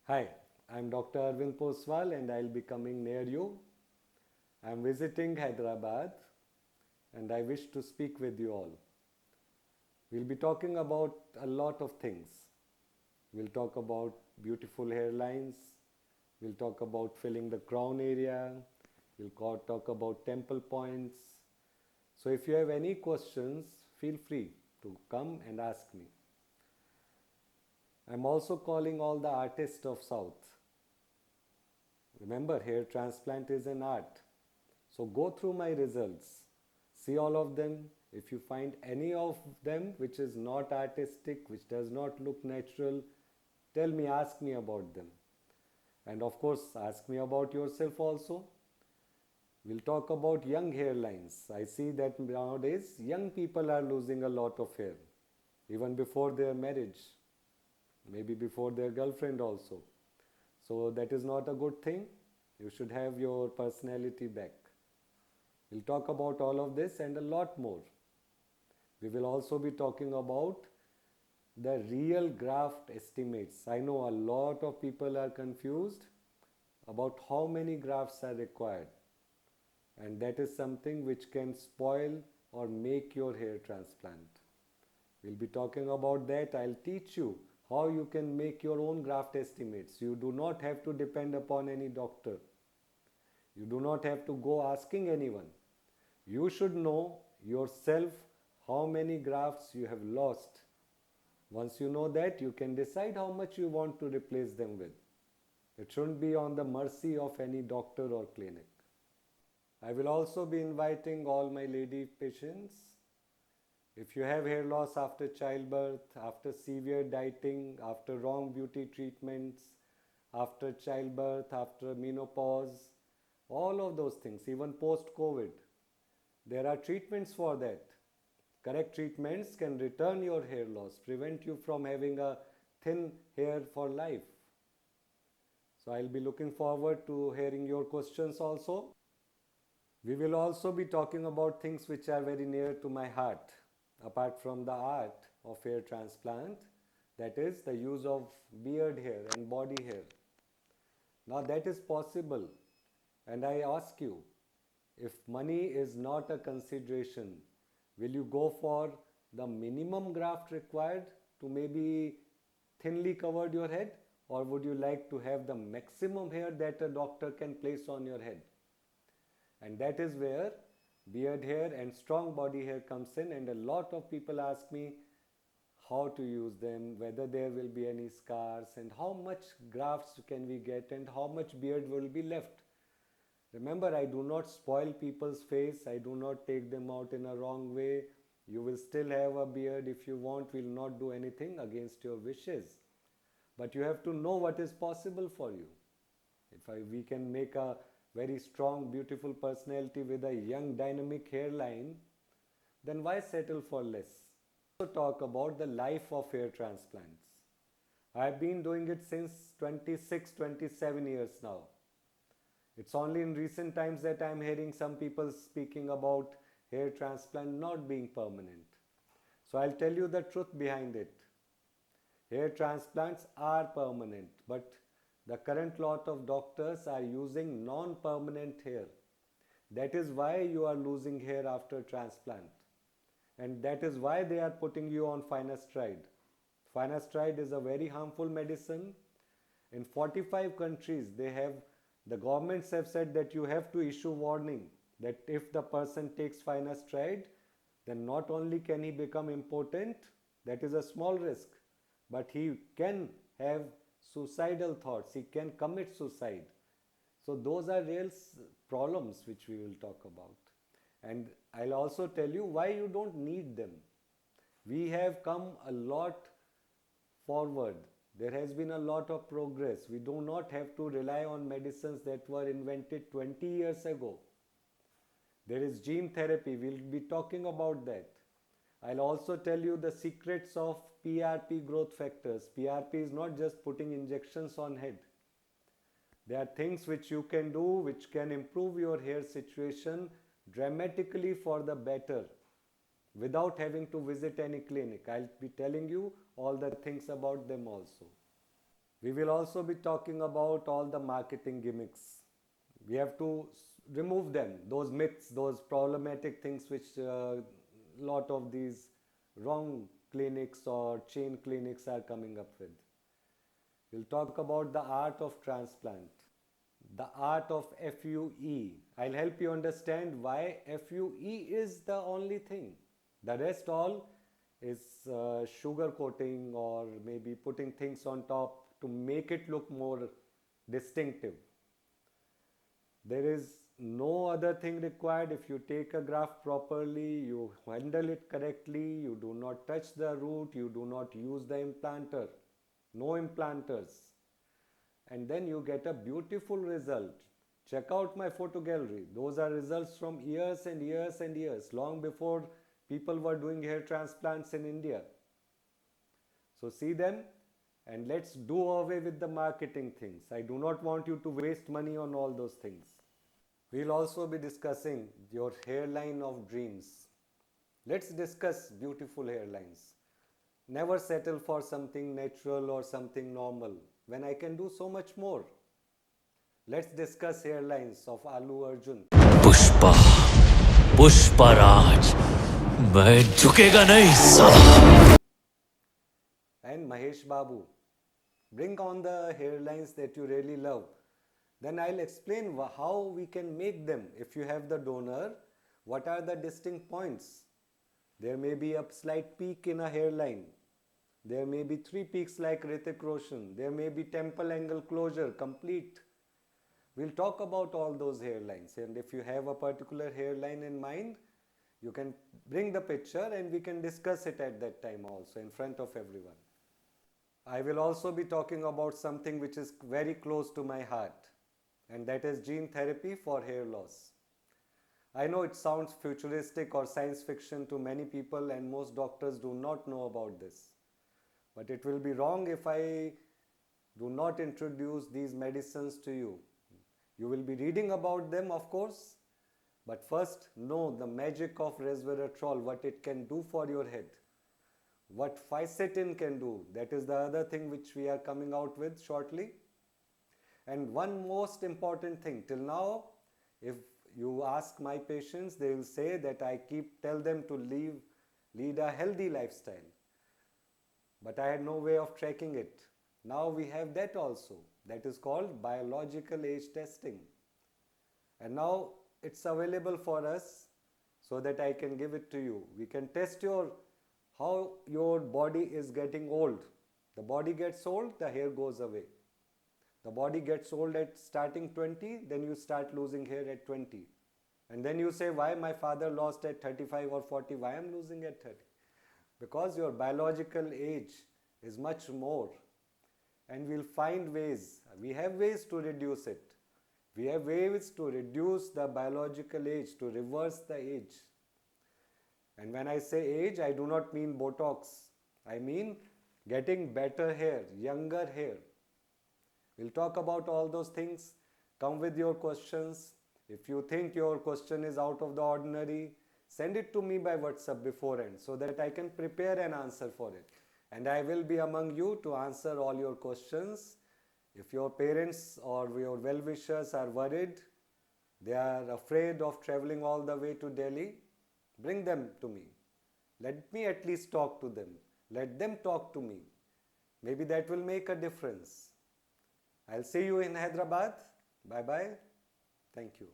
Hi, I'm Dr. Arvind Poswal and I'll be coming near you. I'm visiting Hyderabad and I wish to speak with you all. We'll be talking about a lot of things. We'll talk about beautiful hairlines, we'll talk about filling the crown area, we'll talk about temple points. So if you have any questions, feel free to come and ask me. I'm also calling all the artists of South. Remember, hair transplant is an art. So go through my results, see all of them. If you find any of them which is not artistic, which does not look natural, tell me, ask me about them. And of course, ask me about yourself also. We'll talk about young hairlines. I see that nowadays young people are losing a lot of hair, even before their marriage, maybe before their girlfriend also. So that is not a good thing. You should have your personality back. We'll talk about all of this and a lot more. We will also be talking about the real graft estimates. I know a lot of people are confused about how many grafts are required, and that is something which can spoil or make your hair transplant. We'll be talking about that. I'll teach you how you can make your own graft estimates. You do not have to depend upon any doctor. You do not have to go asking anyone. You should know yourself how many grafts you have lost. Once you know that, you can decide how much you want to replace them with. It shouldn't be on the mercy of any doctor or clinic. I will also be inviting all my lady patients. If you have hair loss after childbirth, after severe dieting, after wrong beauty treatments, after childbirth, after menopause, all of those things, even post-COVID, there are treatments for that. Correct treatments can return your hair loss, prevent you from having a thin hair for life. So I'll be looking forward to hearing your questions also. We will also be talking about things which are very near to my heart, apart from the art of hair transplant, that is the use of beard hair and body hair. Now that is possible, and I ask you, if money is not a consideration, will you go for the minimum graft required to maybe thinly cover your head, or would you like to have the maximum hair that a doctor can place on your head? And that is where beard hair and strong body hair comes in, and a lot of people ask me how to use them, whether there will be any scars, and how much grafts can we get, and how much beard will be left. Remember, I do not spoil people's face. I do not take them out in a wrong way. You will still have a beard if you want. We will not do anything against your wishes. But you have to know what is possible for you. If we can make a very strong, beautiful personality with a young, dynamic hairline, then why settle for less? Also talk about the life of hair transplants. I have been doing it since 26, 27 years now. It's only in recent times that I am hearing some people speaking about hair transplant not being permanent. So I'll tell you the truth behind it. Hair transplants are permanent, but the current lot of doctors are using non-permanent hair. That is why you are losing hair after transplant. And that is why they are putting you on finasteride. Finasteride is a very harmful medicine. In 45 countries, the governments have said that you have to issue warning that if the person takes finasteride, then not only can he become impotent, that is a small risk, but he can have suicidal thoughts, he can commit suicide. So those are real problems which we will talk about. And I'll also tell you why you don't need them. We have come a lot forward. There has been a lot of progress. We do not have to rely on medicines that were invented 20 years ago. There is gene therapy. We'll be talking about that. I'll also tell you the secrets of PRP growth factors. PRP is not just putting injections on head. There are things which you can do which can improve your hair situation dramatically for the better without having to visit any clinic. I'll be telling you all the things about them also. We will also be talking about all the marketing gimmicks. We have to remove them, those myths, those problematic things which lot of these wrong clinics or chain clinics are coming up with. We'll talk about the art of transplant, the art of FUE. I'll help you understand why FUE is the only thing. The rest all is sugar coating or maybe putting things on top to make it look more distinctive. There is no other thing required. If you take a graft properly, you handle it correctly, you do not touch the root, you do not use the implanter, no implanters, and then you get a beautiful result. Check out my photo gallery. Those are results from years and years and years, long before people were doing hair transplants in India. So see them and let's do away with the marketing things. I do not want you to waste money on all those things. We'll also be discussing your hairline of dreams. Let's discuss beautiful hairlines. Never settle for something natural or something normal when I can do so much more. Let's discuss hairlines of Allu Arjun. Pushpa Pushpraj मैं झुकेगा नहीं साला. And Mahesh Babu. Bring on the hairlines that you really love. Then I'll explain how we can make them. If you have the donor, what are the distinct points? There may be a slight peak in a hairline. There may be 3 peaks like Hrithik Roshan. There may be temple angle closure, complete. We'll talk about all those hairlines. And if you have a particular hairline in mind, you can bring the picture and we can discuss it at that time also in front of everyone. I will also be talking about something which is very close to my heart, and that is gene therapy for hair loss. I know it sounds futuristic or science fiction to many people and most doctors do not know about this. But it will be wrong if I do not introduce these medicines to you. You will be reading about them, of course, but first know the magic of resveratrol, what it can do for your head. What fisetin can do, that is the other thing which we are coming out with shortly. And one most important thing, till now, if you ask my patients, they will say that I tell them to lead a healthy lifestyle. But I had no way of tracking it. Now we have that also. That is called biological age testing. And now it's available for us so that I can give it to you. We can test how your body is getting old. The body gets old, the hair goes away. The body gets old at starting 20, then you start losing hair at 20. And then you say, why my father lost at 35 or 40, why I'm losing at 30? Because your biological age is much more. And we'll find ways. We have ways to reduce it. We have ways to reduce the biological age, to reverse the age. And when I say age, I do not mean Botox. I mean getting better hair, younger hair. We'll talk about all those things. Come with your questions. If you think your question is out of the ordinary, send it to me by WhatsApp beforehand so that I can prepare an answer for it. And I will be among you to answer all your questions. If your parents or your well-wishers are worried, they are afraid of traveling all the way to Delhi, bring them to me. Let me at least talk to them. Let them talk to me. Maybe that will make a difference. I'll see you in Hyderabad. Bye-bye. Thank you.